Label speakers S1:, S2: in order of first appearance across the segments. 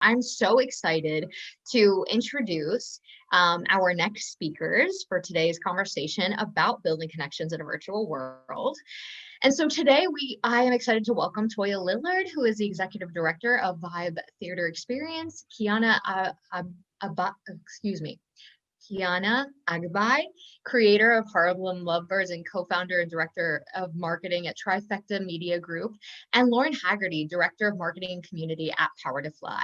S1: I'm so excited to introduce our next speakers for today's conversation about building connections in a virtual world. And so today I am excited to welcome Toya Lillard, who is the Executive Director of Vibe Theater Experience, Quiana Agbai, creator of Harlem Lovebirds and co-founder and director of marketing at Trifecta Media Group, and Lauren Hagerty, director of marketing and community at PowerToFly.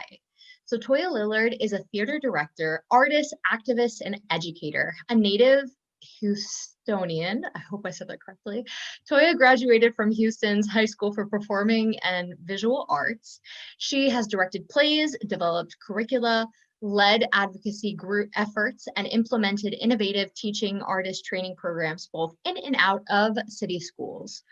S1: So Toya Lillard is a theater director, artist, activist, and educator, a native Houstonian. I hope I said that correctly. Toya graduated from Houston's High School for Performing and Visual Arts. She has directed plays, developed curricula, led advocacy group efforts, and implemented innovative teaching artist training programs both in and out of city schools.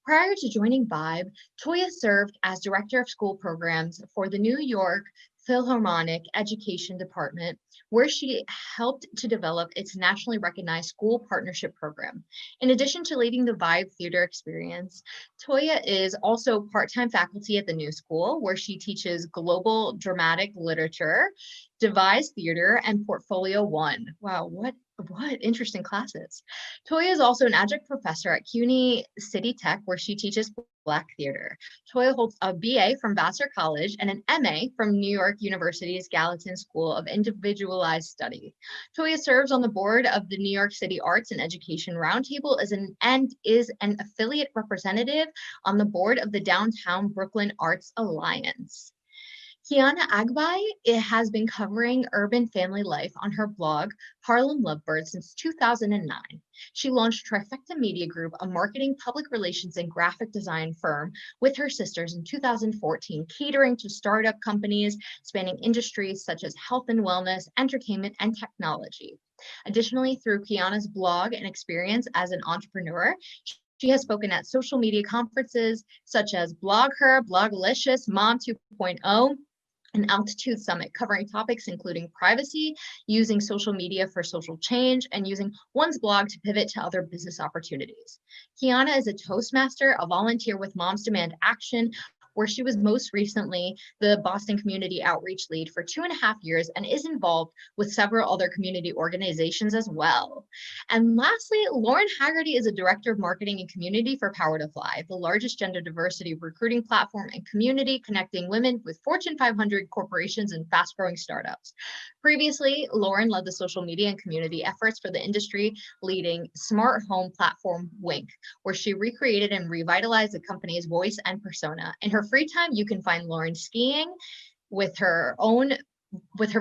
S1: Prior to joining Vibe, Toya served as director of school programs for the New York Philharmonic Education Department, where she helped to develop its nationally recognized school partnership program. In addition to leading the Vibe Theater Experience, Toya is also part-time faculty at the New School, where she teaches global dramatic literature, devised theater, and Portfolio 1. Wow, what interesting classes. Toya is also an adjunct professor at CUNY City Tech, where she teaches Black theater. Toya holds a BA from Vassar College and an MA from New York University's Gallatin School of Individualized Study. Toya serves on the board of the New York City Arts and Education Roundtable and is an affiliate representative on the board of the Downtown Brooklyn Arts Alliance. Quiana Agbai has been covering urban family life on her blog, Harlem Lovebirds, since 2009. She launched Trifecta Media Group, a marketing, public relations, and graphic design firm with her sisters in 2014, catering to startup companies spanning industries such as health and wellness, entertainment, and technology. Additionally, through Quiana's blog and experience as an entrepreneur, she has spoken at social media conferences such as Blog Her, Blogalicious, Mom 2.0, an Altitude Summit, covering topics including privacy, using social media for social change, and using one's blog to pivot to other business opportunities. Quiana is a Toastmaster, a volunteer with Moms Demand Action, where she was most recently the Boston Community Outreach Lead for 2.5 years and is involved with several other community organizations as well. And lastly, Lauren Hagerty is a Director of Marketing and Community for PowerToFly, the largest gender diversity recruiting platform and community connecting women with Fortune 500 corporations and fast-growing startups. Previously, Lauren led the social media and community efforts for the industry-leading smart home platform Wink, where she recreated and revitalized the company's voice and persona. In her free time, you can find Lauren skiing with her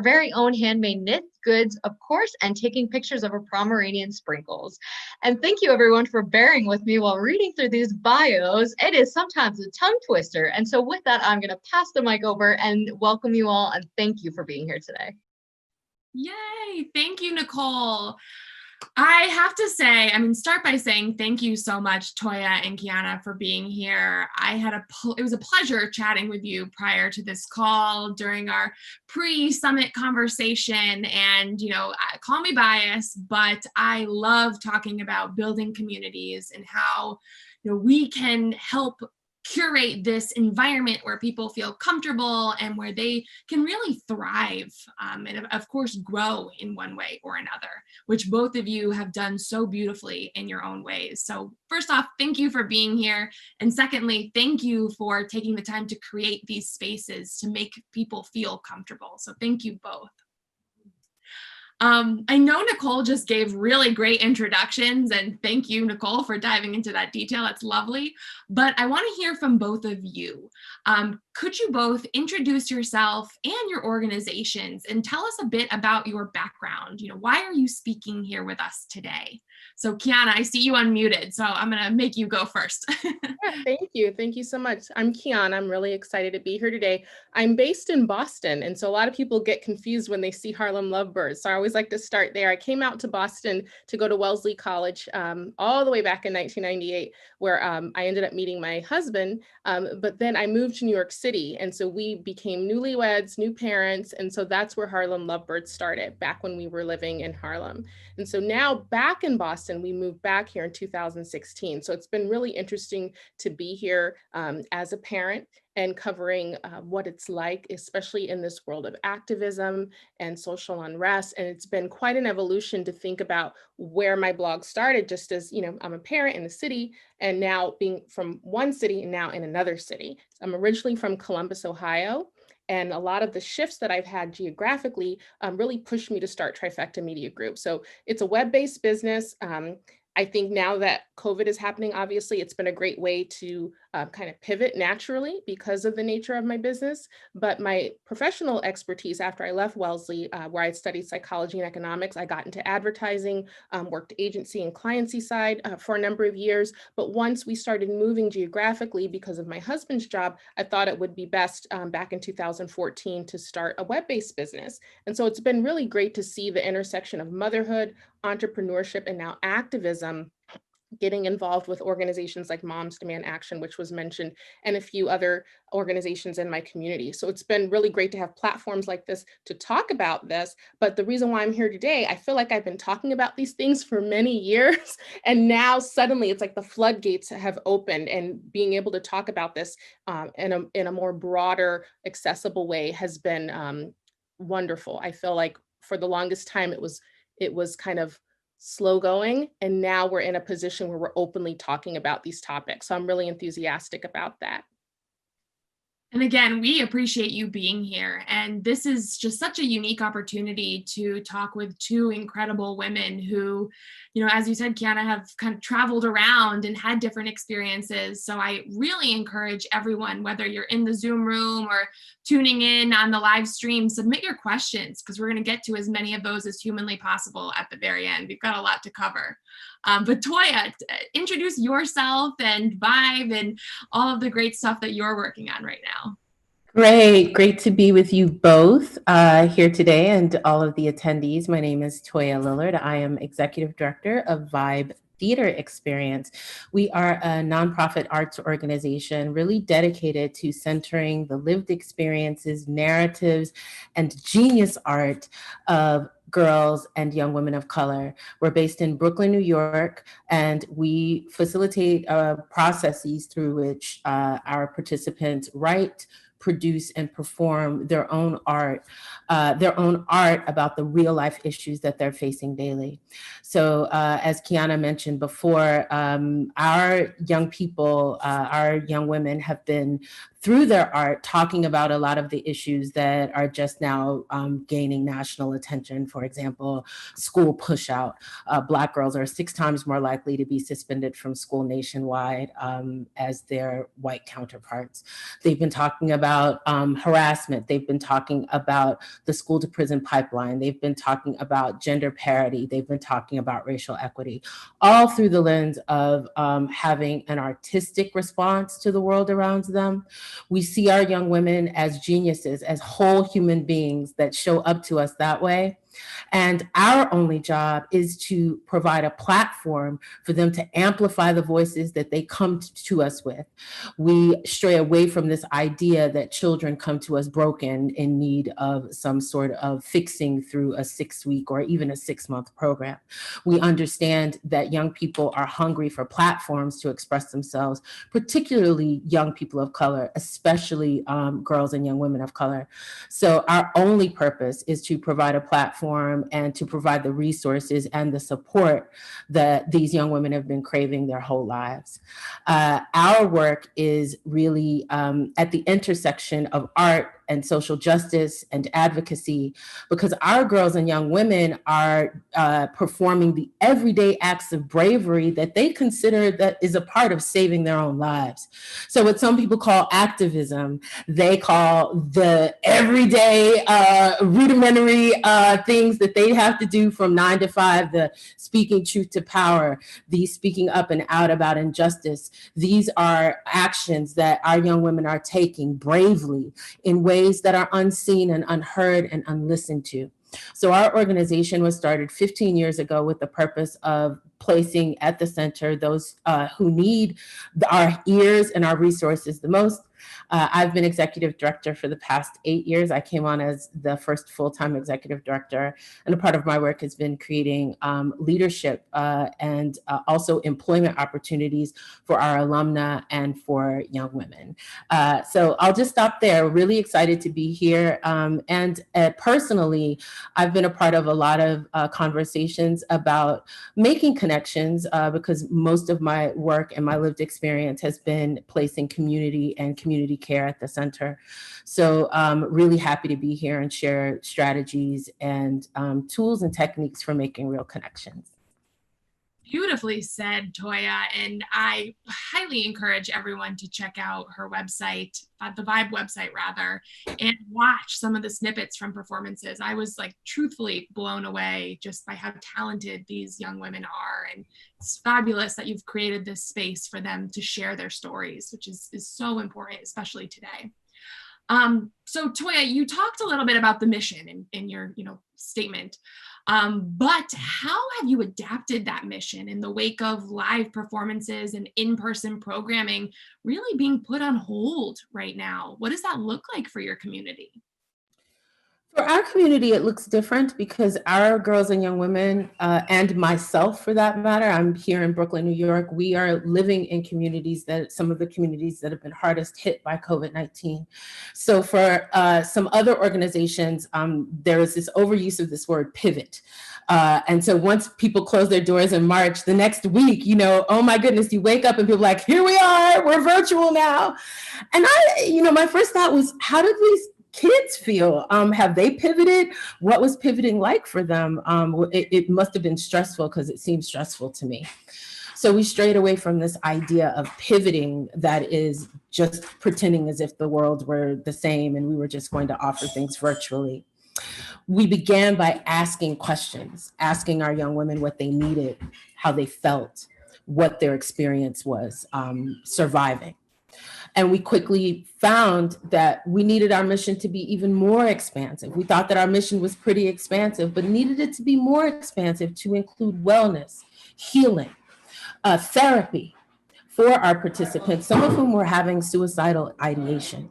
S1: very own handmade knit goods, of course, and taking pictures of her Pomeranian sprinkles. And thank you everyone for bearing with me while reading through these bios. It is sometimes a tongue twister. And so with that, I'm going to pass the mic over and welcome you all and thank you for being here today.
S2: Yay, thank you, Nicole. I have to say, start by saying thank you so much, Toya and Quiana, for being here. It was a pleasure chatting with you prior to this call during our pre-summit conversation. And, call me biased, but I love talking about building communities and how, we can help curate this environment where people feel comfortable and where they can really thrive and of course grow in one way or another, which both of you have done so beautifully in your own ways. So first off, thank you for being here. And secondly, thank you for taking the time to create these spaces to make people feel comfortable. So thank you both. I know Nicole just gave really great introductions, and thank you, Nicole, for diving into that detail. That's lovely. But I want to hear from both of you. Could you both introduce yourself and your organizations and tell us a bit about your background? Why are you speaking here with us today? So Quiana, I see you unmuted, so I'm going to make you go first.
S3: Yeah, thank you. Thank you so much. I'm Quiana. I'm really excited to be here today. I'm based in Boston, and so a lot of people get confused when they see Harlem Lovebirds. So I always like to start there. I came out to Boston to go to Wellesley College all the way back in 1998, where I ended up meeting my husband, but then I moved to New York City, and so we became newlyweds, new parents, and so that's where Harlem Lovebirds started, back when we were living in Harlem. And so now back in Boston, we moved back here in 2016. So it's been really interesting to be here as a parent and covering what it's like, especially in this world of activism and social unrest. And it's been quite an evolution to think about where my blog started, just as, I'm a parent in the city, and now being from one city and now in another city. I'm originally from Columbus, Ohio. And a lot of the shifts that I've had geographically really pushed me to start Trifecta Media Group. So it's a web-based business. I think now that COVID is happening, obviously, it's been a great way to kind of pivot naturally because of the nature of my business. But my professional expertise after I left Wellesley, where I studied psychology and economics, I got into advertising, worked agency and cliency side for a number of years. But once we started moving geographically because of my husband's job, I thought it would be best back in 2014 to start a web-based business. And so it's been really great to see the intersection of motherhood, entrepreneurship, and now activism, getting involved with organizations like Moms Demand Action, which was mentioned, and a few other organizations in my community. So it's been really great to have platforms like this to talk about this. But the reason why I'm here today, I feel like I've been talking about these things for many years. And now suddenly it's like the floodgates have opened, and being able to talk about this in a more broader, accessible way has been wonderful. I feel like for the longest time, it was kind of slow going. And now we're in a position where we're openly talking about these topics. So I'm really enthusiastic about that.
S2: And again, we appreciate you being here. And this is just such a unique opportunity to talk with two incredible women who, as you said, Quiana, have kind of traveled around and had different experiences. So I really encourage everyone, whether you're in the Zoom room or tuning in on the live stream, submit your questions, because we're going to get to as many of those as humanly possible at the very end. We've got a lot to cover. But Toya, introduce yourself and Vibe and all of the great stuff that you're working on right now.
S4: Great to be with you both here today and all of the attendees. My name is Toya Lillard. I am Executive Director of Vibe Theater Experience. We are a nonprofit arts organization really dedicated to centering the lived experiences, narratives, and genius art of girls and young women of color. We're based in Brooklyn, New York, and we facilitate processes through which our participants write, produce, and perform their own art about the real life issues that they're facing daily. So as Quiana mentioned before, our young people, our young women have been, through their art, talking about a lot of the issues that are just now gaining national attention. For example, school pushout. Black girls are 6 times more likely to be suspended from school nationwide as their white counterparts. They've been talking about harassment. They've been talking about the school to prison pipeline. They've been talking about gender parity. They've been talking about racial equity, all through the lens of having an artistic response to the world around them. We see our young women as geniuses, as whole human beings that show up to us that way. And our only job is to provide a platform for them to amplify the voices that they come to us with. We stray away from this idea that children come to us broken, in need of some sort of fixing through a 6-week or even a 6-month program. We understand that young people are hungry for platforms to express themselves, particularly young people of color, especially girls and young women of color. So our only purpose is to provide a platform and to provide the resources and the support that these young women have been craving their whole lives. Our work is really at the intersection of art and social justice and advocacy, because our girls and young women are performing the everyday acts of bravery that they consider that is a part of saving their own lives. So what some people call activism, they call the everyday rudimentary things that they have to do from 9 to 5, the speaking truth to power, the speaking up and out about injustice. These are actions that our young women are taking bravely in ways that are unseen and unheard and unlistened to. So our organization was started 15 years ago with the purpose of placing at the center those who need our ears and our resources the most. I've been executive director for the past 8 years. I came on as the first full-time executive director, and a part of my work has been creating leadership and also employment opportunities for our alumna and for young women. So I'll just stop there. Really excited to be here. And personally, I've been a part of a lot of conversations about making connections because most of my work and my lived experience has been placing community and community care at the center. So really happy to be here and share strategies and tools and techniques for making real connections.
S2: Beautifully said, Toya. And I highly encourage everyone to check out her website, the Vibe website rather, and watch some of the snippets from performances. I was like truthfully blown away just by how talented these young women are. And it's fabulous that you've created this space for them to share their stories, which is so important, especially today. So Toya, you talked a little bit about the mission in your statement. But how have you adapted that mission in the wake of live performances and in-person programming really being put on hold right now? What does that look like for your community?
S4: For our community, it looks different because our girls and young women, and myself for that matter, I'm here in Brooklyn, New York. We are living in communities some of the communities that have been hardest hit by COVID-19. So for some other organizations, there is this overuse of this word pivot. And so once people close their doors in March, the next week, oh my goodness, you wake up and people are like, here we are, we're virtual now. And my first thought was, how did these kids feel? Have they pivoted? What was pivoting like for them? It must have been stressful because it seemed stressful to me. So we strayed away from this idea of pivoting that is just pretending as if the world were the same and we were just going to offer things virtually. We began by asking questions, asking our young women what they needed, how they felt, what their experience was surviving. And we quickly found that we needed our mission to be even more expansive. We thought that our mission was pretty expansive, but needed it to be more expansive to include wellness, healing, therapy for our participants, some of whom were having suicidal ideation.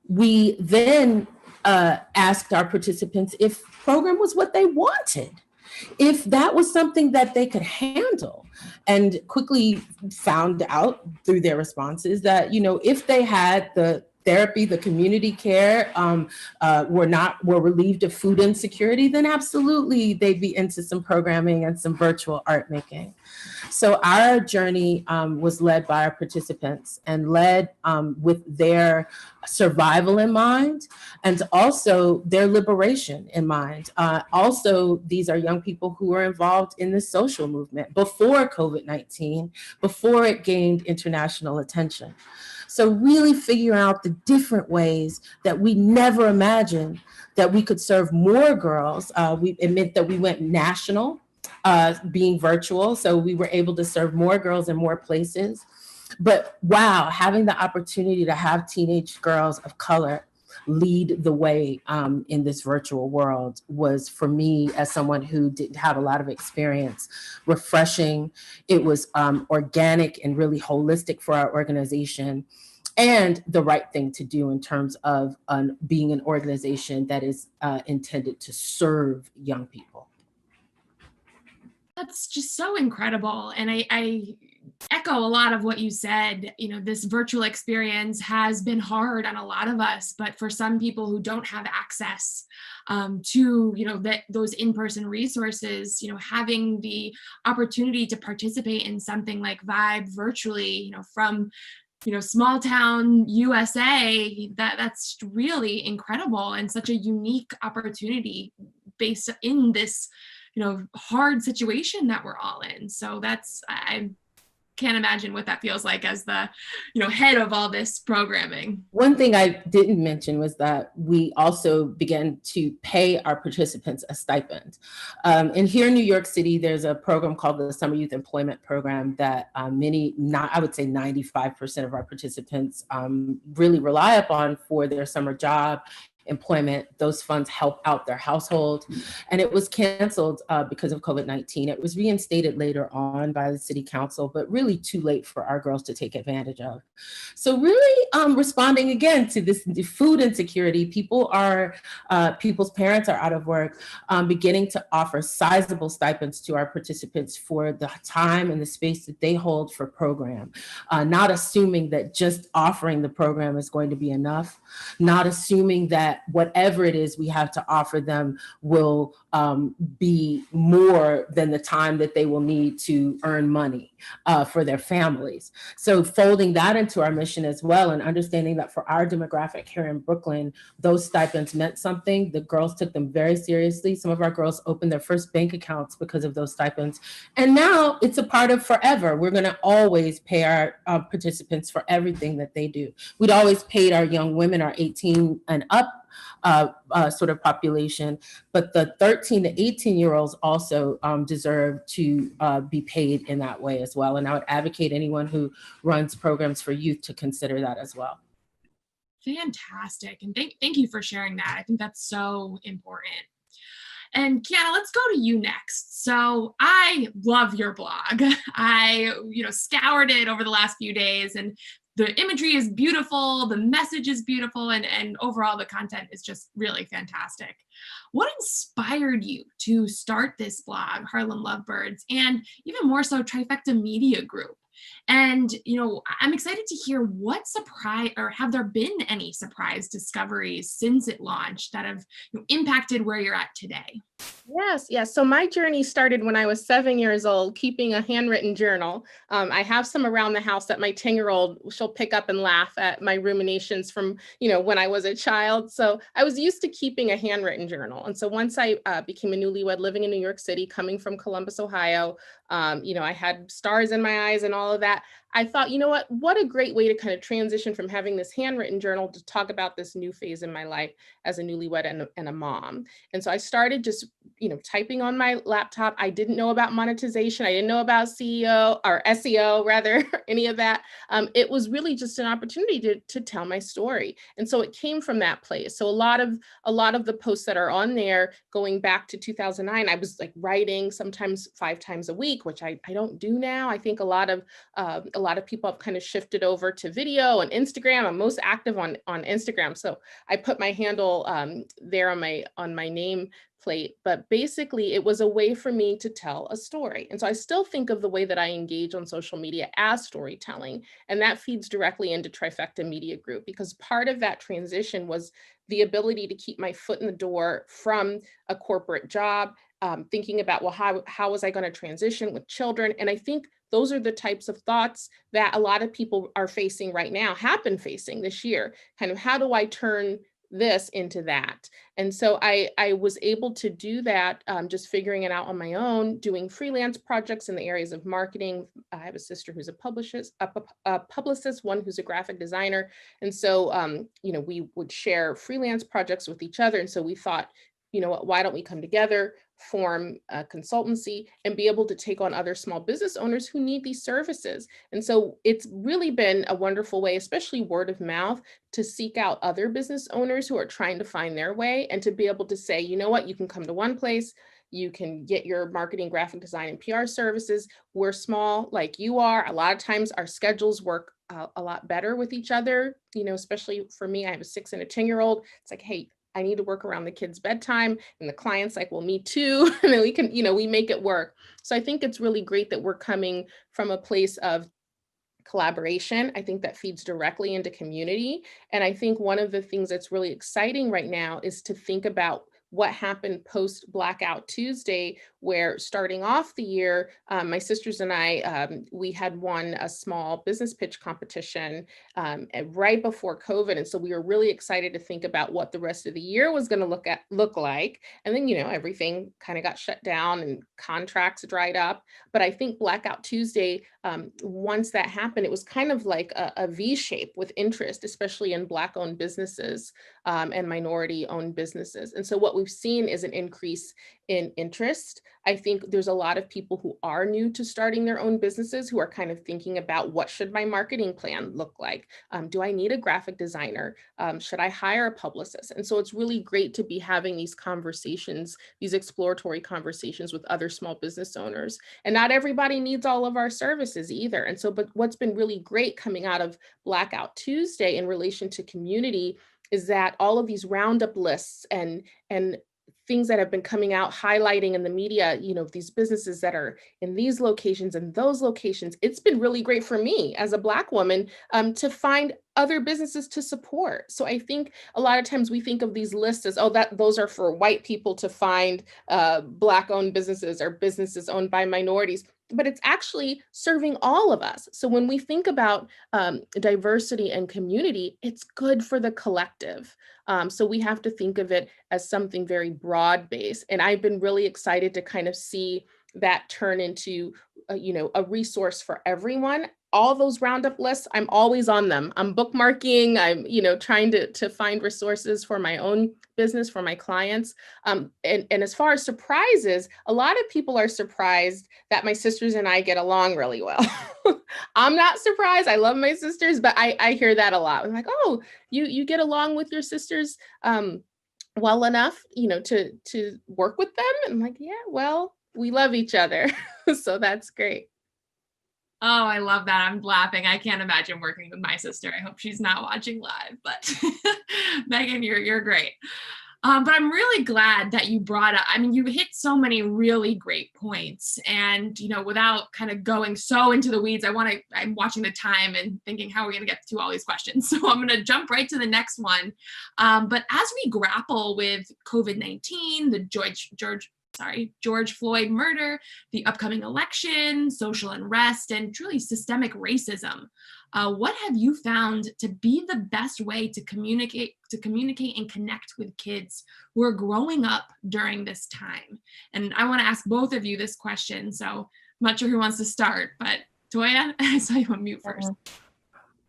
S4: We then asked our participants if program was what they wanted, if that was something that they could handle, and quickly found out through their responses that, if they had the therapy, the community care, were relieved of food insecurity, then absolutely they'd be into some programming and some virtual art making. So our journey was led by our participants and led with their survival in mind and also their liberation in mind. Also, these are young people who were involved in the social movement before COVID-19, before it gained international attention. So really figure out the different ways that we never imagined that we could serve more girls. It meant that we went national, being virtual. So we were able to serve more girls in more places. But wow, having the opportunity to have teenage girls of color lead the way in this virtual world was, for me, as someone who didn't have a lot of experience, refreshing. It was organic and really holistic for our organization, and the right thing to do in terms of being an organization that is intended to serve young people.
S2: That's just so incredible. And I echo a lot of what you said. This virtual experience has been hard on a lot of us, but for some people who don't have access to, those in-person resources, having the opportunity to participate in something like Vibe virtually, from small town USA, that's really incredible and such a unique opportunity based in this hard situation that we're all in. So I can't imagine what that feels like as the, head of all this programming.
S4: One thing I didn't mention was that we also began to pay our participants a stipend. And here in New York City, there's a program called the Summer Youth Employment Program that I would say 95% of our participants really rely upon for their summer job employment. Those funds help out their household. And it was canceled because of COVID-19. It was reinstated later on by the city council, but really too late for our girls to take advantage of. So really responding again to this food insecurity, people's parents are out of work, beginning to offer sizable stipends to our participants for the time and the space that they hold for program, not assuming that just offering the program is going to be enough, not assuming that whatever it is we have to offer them will be more than the time that they will need to earn money for their families. So folding that into our mission as well, and understanding that for our demographic here in Brooklyn, those stipends meant something. The girls took them very seriously. Some of our girls opened their first bank accounts because of those stipends. And now it's a part of forever. We're going to always pay our participants for everything that they do. We'd always paid our young women, our 18 and up sort of population, but the 13 to 18-year-olds also deserve to be paid in that way as well. And I would advocate anyone who runs programs for youth to consider that as well.
S2: Fantastic. And thank you for sharing that. I think that's so important. And Quiana, let's go to you next. So I love your blog. I, scoured it over the last few days, and the imagery is beautiful, the message is beautiful, and overall the content is just really fantastic. What inspired you to start this blog, Harlem Lovebirds, and even more so Trifecta Media Group? And, I'm excited to hear what surprise, or have there been any surprise discoveries since it launched that have impacted where you're at today?
S3: Yes. So my journey started when I was 7 years old, keeping a handwritten journal. I have some around the house that my 10-year-old, she'll pick up and laugh at my ruminations from, when I was a child. So I was used to keeping a handwritten journal. And so once I became a newlywed living in New York City, coming from Columbus, Ohio, I had stars in my eyes and all of that. I thought, what a great way to kind of transition from having this handwritten journal to talk about this new phase in my life as a newlywed and a mom. And so I started just, typing on my laptop. I didn't know about monetization. I didn't know about CEO or SEO, rather, any of that. It was really just an opportunity to tell my story. And so it came from that place. So a lot of the posts that are on there going back to 2009, I was like writing sometimes 5 times a week, which I don't do now. I think a lot of people have kind of shifted over to video and Instagram. I'm most active on Instagram. So I put my handle there on my name plate, but basically it was a way for me to tell a story. And so I still think of the way that I engage on social media as storytelling, and that feeds directly into Trifecta Media Group, because part of that transition was the ability to keep my foot in the door from a corporate job, thinking about, well, how was I going to transition with children? And I think those are the types of thoughts that a lot of people are facing right now, have been facing this year. Kind of, how do I turn this into that? And so I was able to do that, just figuring it out on my own, doing freelance projects in the areas of marketing. I have a sister who's a publicist, one who's a graphic designer. And so, we would share freelance projects with each other. And so we thought, why don't we come together, form a consultancy, and be able to take on other small business owners who need these services? And so it's really been a wonderful way, especially word of mouth, to seek out other business owners who are trying to find their way, and to be able to say, you can come to one place, you can get your marketing, graphic design, and PR services. We're small like you are. A lot of times our schedules work a lot better with each other, especially for me. I have a 6 and a 10-year-old. It's like, hey, I need to work around the kids' bedtime, and the client's like, well, me too. And then we can, we make it work. So I think it's really great that we're coming from a place of collaboration. I think that feeds directly into community. And I think one of the things that's really exciting right now is to think about what happened post Blackout Tuesday, where starting off the year, my sisters and I, we had won a small business pitch competition right before COVID. And so we were really excited to think about what the rest of the year was going to look like. And then, everything kind of got shut down and contracts dried up. But I think Blackout Tuesday, once that happened, it was kind of like a V shape with interest, especially in Black-owned businesses and minority-owned businesses. And so what we've seen is an increase in interest I think there's a lot of people who are new to starting their own businesses who are kind of thinking about, what should my marketing plan look like? Do I need a graphic designer? Should I hire a publicist? And so it's really great to be having these conversations, these exploratory conversations with other small business owners. And not everybody needs all of our services either. And so, but what's been really great coming out of Blackout Tuesday in relation to community is that all of these roundup lists and things that have been coming out highlighting in the media, these businesses that are in these locations and those locations, it's been really great for me as a Black woman to find other businesses to support. So I think a lot of times we think of these lists as, those are for white people to find Black owned businesses or businesses owned by minorities, but it's actually serving all of us. So when we think about diversity and community, it's good for the collective. So we have to think of it as something very broad-based. And I've been really excited to kind of see that turn into, a resource for everyone. All those roundup lists, I'm always on them. I'm bookmarking, I'm, trying to find resources for my own business, for my clients. And as far as surprises, a lot of people are surprised that my sisters and I get along really well. I'm not surprised. I love my sisters, but I hear that a lot. I'm like, oh, you get along with your sisters well enough, to work with them? And I'm like, yeah, well, we love each other. So that's great.
S2: Oh, I love that. I'm laughing. I can't imagine working with my sister. I hope she's not watching live, but Megan, you're great. But I'm really glad that you brought up, you hit so many really great points, and, without kind of going so into the weeds, I'm watching the time and thinking, how are we going to get to all these questions? So I'm going to jump right to the next one. But as we grapple with COVID-19, the George Floyd murder, the upcoming election, social unrest, and truly systemic racism, what have you found to be the best way to communicate and connect with kids who are growing up during this time? And I want to ask both of you this question, so I'm not sure who wants to start, but Toya, I saw you on mute first.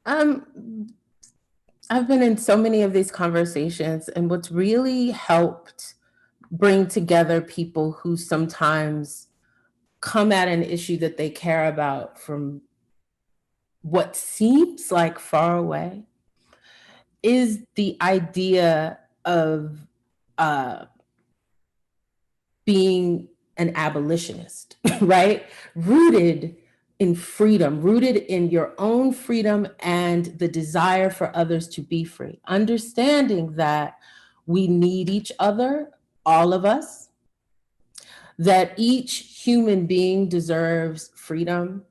S4: I've been in so many of these conversations, and what's really helped bring together people who sometimes come at an issue that they care about from what seems like far away is the idea of being an abolitionist, right? Rooted in freedom, rooted in your own freedom and the desire for others to be free. Understanding that we need each other, all of us, that each human being deserves freedom.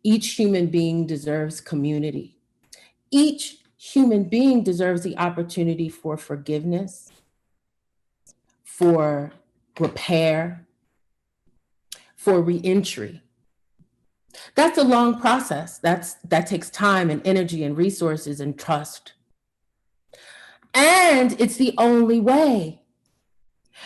S4: Each human being deserves community. Each human being deserves the opportunity for forgiveness, for repair, for reentry. That's a long process. That takes time and energy and resources and trust. And it's the only way.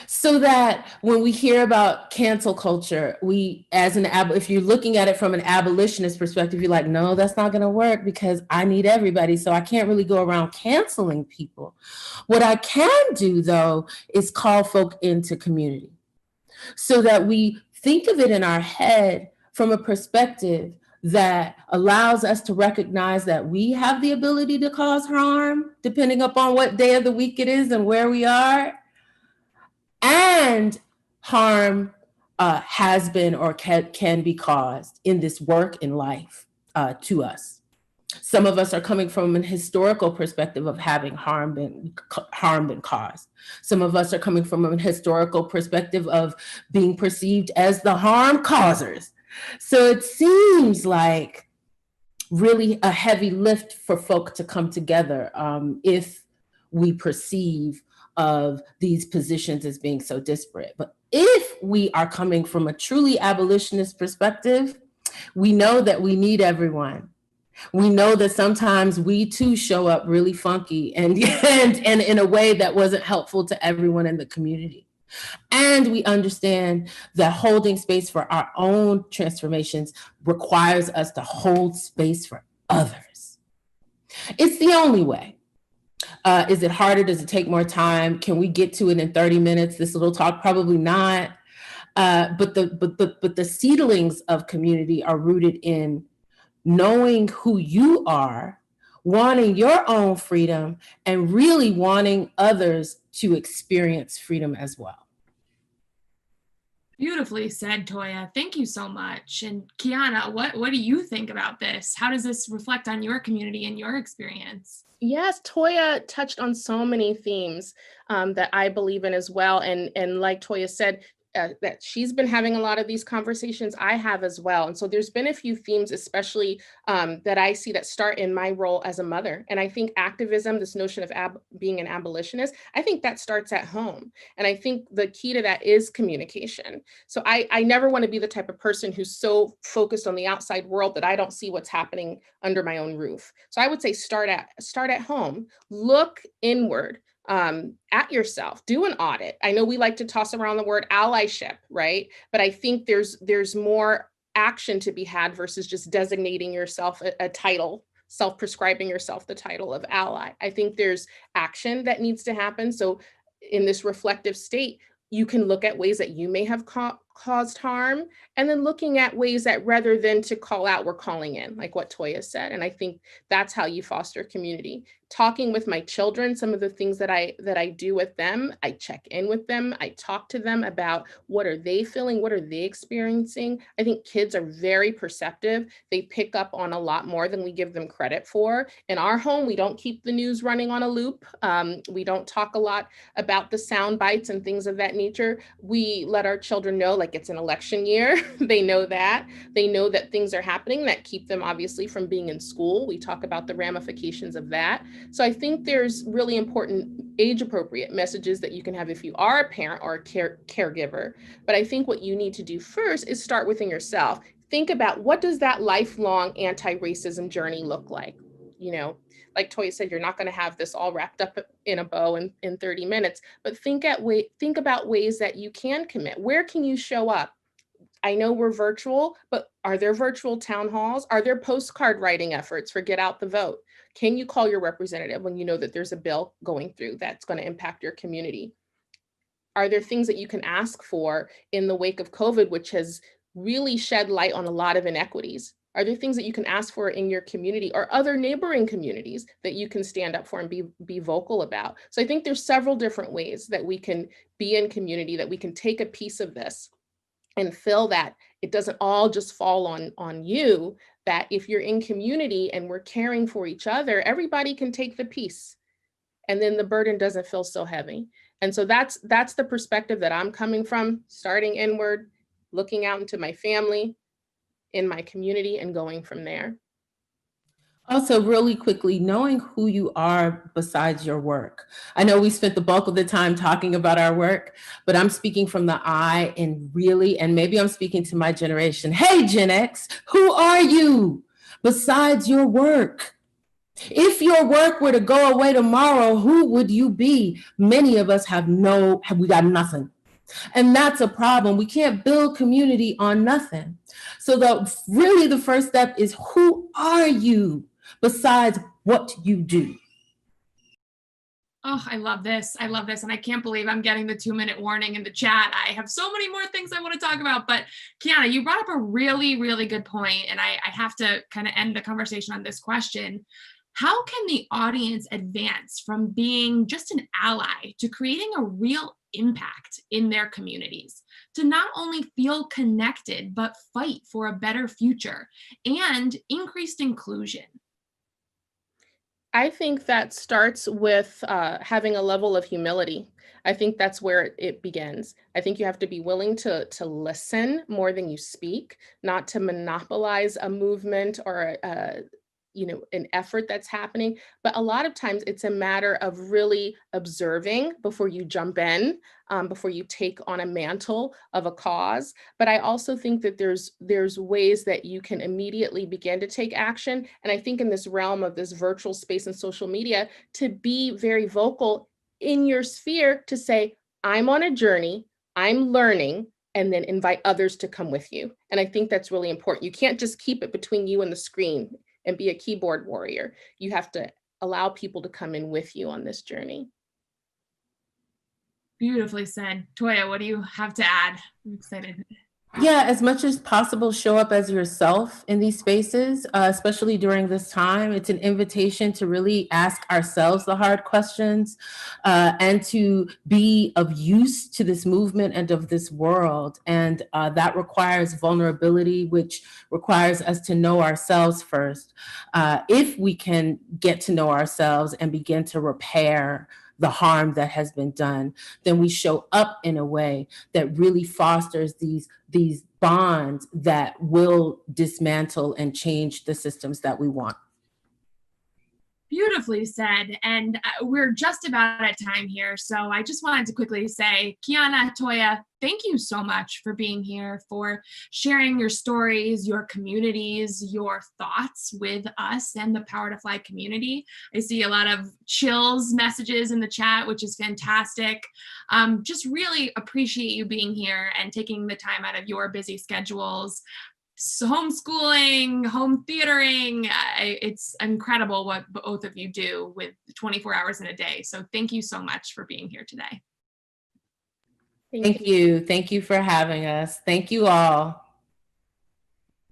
S4: So that when we hear about cancel culture, if you're looking at it from an abolitionist perspective, you're like, no, that's not going to work because I need everybody. So I can't really go around canceling people. What I can do, though, is call folk into community so that we think of it in our head from a perspective that allows us to recognize that we have the ability to cause harm, depending upon what day of the week it is and where we are. And harm has been or can be caused in this work in life to us. Some of us are coming from an historical perspective of having harm been caused. Some of us are coming from an historical perspective of being perceived as the harm causers. So it seems like really a heavy lift for folk to come together if we perceive of these positions as being so disparate. But if we are coming from a truly abolitionist perspective, we know that we need everyone. We know that sometimes we too show up really funky and in a way that wasn't helpful to everyone in the community. And we understand that holding space for our own transformations requires us to hold space for others. It's the only way. Is it harder? Does it take more time? Can we get to it in 30 minutes? This little talk? Probably not. But the seedlings of community are rooted in knowing who you are, wanting your own freedom, and really wanting others to experience freedom as well.
S2: Beautifully said, Toya. Thank you so much. And Quiana, what do you think about this? How does this reflect on your community and your experience?
S3: Yes, Toya touched on so many themes that I believe in as well. And like Toya said, that she's been having a lot of these conversations, I have as well. And so there's been a few themes, especially that I see that start in my role as a mother. And I think activism, this notion of being an abolitionist, I think that starts at home. And I think the key to that is communication. So I never want to be the type of person who's so focused on the outside world that I don't see what's happening under my own roof. So I would say start at home, look inward. At yourself, do an audit. I know we like to toss around the word allyship, right? But I think there's more action to be had versus just designating yourself a title, self-prescribing yourself the title of ally. I think there's action that needs to happen. So in this reflective state, you can look at ways that you may have caused harm, and then looking at ways that rather than to call out, we're calling in, like what Toya said. And I think that's how you foster community. Talking with my children, some of the things that I do with them, I check in with them, I talk to them about what are they feeling, what are they experiencing. I think kids are very perceptive. They pick up on a lot more than we give them credit for. In our home, we don't keep the news running on a loop. We don't talk a lot about the sound bites and things of that nature. We let our children know, like, it's an election year. They know that. They know that things are happening that keep them obviously from being in school. We talk about the ramifications of that. So I think there's really important age-appropriate messages that you can have if you are a parent or a caregiver. But I think what you need to do first is start within yourself. Think about, what does that lifelong anti-racism journey look like? You know, like Toya said, you're not going to have this all wrapped up in a bow in 30 minutes, but think about ways that you can commit. Where can you show up? I know we're virtual, but are there virtual town halls? Are there postcard writing efforts for Get Out the Vote? Can you call your representative when you know that there's a bill going through that's going to impact your community? Are there things that you can ask for in the wake of COVID, which has really shed light on a lot of inequities? Are there things that you can ask for in your community or other neighboring communities that you can stand up for and be vocal about? So I think there's several different ways that we can be in community, that we can take a piece of this and feel that it doesn't all just fall on you, that if you're in community and we're caring for each other, everybody can take the piece. And then the burden doesn't feel so heavy. And so that's the perspective that I'm coming from, starting inward, looking out into my family, in my community, and going from there.
S4: Also, really quickly, knowing who you are besides your work. I know we spent the bulk of the time talking about our work, but I'm speaking from the I, and maybe I'm speaking to my generation. Hey, Gen X, who are you besides your work? If your work were to go away tomorrow, who would you be? Many of us we got nothing. And that's a problem. We can't build community on nothing. So the first step is, who are you besides what you do?
S2: Oh, I love this. I love this. And I can't believe I'm getting the 2-minute warning in the chat. I have so many more things I want to talk about. But Quiana, you brought up a really, really good point. And I have to kind of end the conversation on this question. How can the audience advance from being just an ally to creating a real impact in their communities, to not only feel connected, but fight for a better future and increased inclusion?
S3: I think that starts with having a level of humility. I think that's where it begins. I think you have to be willing to listen more than you speak, not to monopolize a movement or an effort that's happening. But a lot of times it's a matter of really observing before you jump in, before you take on a mantle of a cause. But I also think that there's ways that you can immediately begin to take action. And I think in this realm of this virtual space and social media, to be very vocal in your sphere, to say, I'm on a journey, I'm learning, and then invite others to come with you. And I think that's really important. You can't just keep it between you and the screen and be a keyboard warrior. You have to allow people to come in with you on this journey.
S2: Beautifully said. Toya, what do you have to add? I'm excited.
S4: Yeah, as much as possible, show up as yourself in these spaces, especially during this time. It's an invitation to really ask ourselves the hard questions and to be of use to this movement and of this world. And that requires vulnerability, which requires us to know ourselves first. If we can get to know ourselves and begin to repair the harm that has been done, then we show up in a way that really fosters these bonds that will dismantle and change the systems that we want.
S2: Beautifully said. And we're just about at time here. So I just wanted to quickly say, Quiana, Toya, thank you so much for being here, for sharing your stories, your communities, your thoughts with us and the PowerToFly community. I see a lot of chills messages in the chat, which is fantastic. Just really appreciate you being here and taking the time out of your busy schedules. Homeschooling, home theatering, it's incredible what both of you do with 24 hours in a day. So thank you so much for being here today.
S4: Thank you. Thank you for having us. Thank you all.